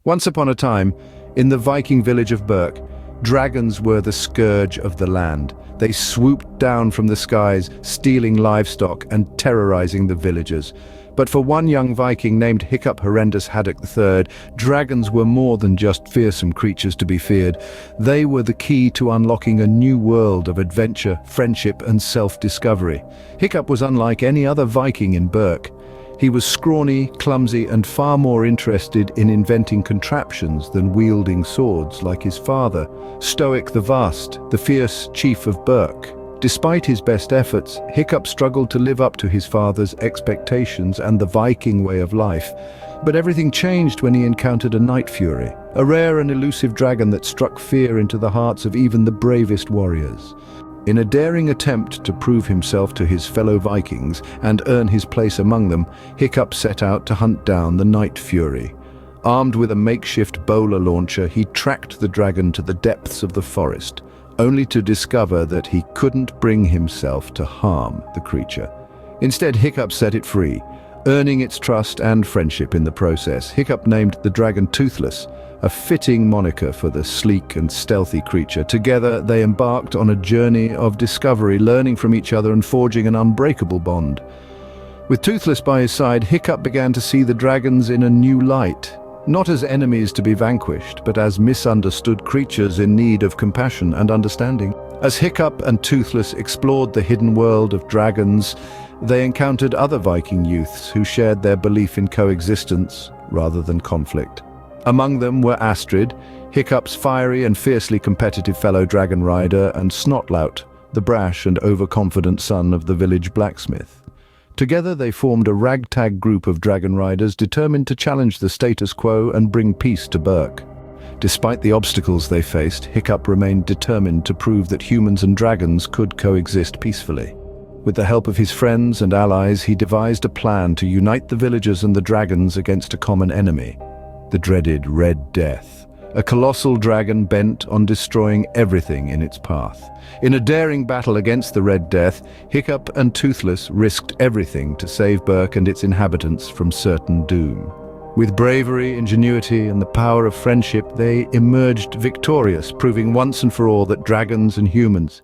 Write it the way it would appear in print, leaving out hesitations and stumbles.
Once upon a time, in the Viking village of Berk, dragons were the scourge of the land. They swooped down from the skies, stealing livestock and terrorizing the villagers. But for one young Viking named Hiccup Haddock III, dragons were more than just fearsome creatures to be feared. They were the key to unlocking a new world of adventure, friendship, and self-discovery. Hiccup was unlike any other Viking in Berk. He was scrawny, clumsy, and far more interested in inventing contraptions than wielding swords like his father, Stoic the Vast, the fierce chief of Berk. Despite his best efforts, Hiccup struggled to live up to his father's expectations and the Viking way of life. But everything changed when he encountered a night fury, a rare and elusive dragon that struck fear into the hearts of even the bravest warriors. In a daring attempt to prove himself to his fellow Vikings and earn his place among them, Hiccup set out to hunt down the Night Fury. Armed with a makeshift bowler launcher, he tracked the dragon to the depths of the forest, only to discover that he couldn't bring himself to harm the creature. Instead, Hiccup set it free, earning its trust and friendship in the process. Hiccup named the dragon Toothless, a fitting moniker for the sleek and stealthy creature. Together, they embarked on a journey of discovery, learning from each other and forging an unbreakable bond. With Toothless by his side, Hiccup began to see the dragons in a new light, not as enemies to be vanquished, but as misunderstood creatures in need of compassion and understanding. As Hiccup and Toothless explored the hidden world of dragons, they encountered other Viking youths who shared their belief in coexistence rather than conflict. Among them were Astrid, Hiccup's fiery and fiercely competitive fellow dragon rider, and Snotlout, the brash and overconfident son of the village blacksmith. Together they formed a ragtag group of dragon riders determined to challenge the status quo and bring peace to Berk. Despite the obstacles they faced, Hiccup remained determined to prove that humans and dragons could coexist peacefully. With the help of his friends and allies, he devised a plan to unite the villagers and the dragons against a common enemy: the dreaded Red Death, a colossal dragon bent on destroying everything in its path. In a daring battle against the Red Death, Hiccup and Toothless risked everything to save Berk and its inhabitants from certain doom. With bravery, ingenuity, and the power of friendship, they emerged victorious, proving once and for all that dragons and humans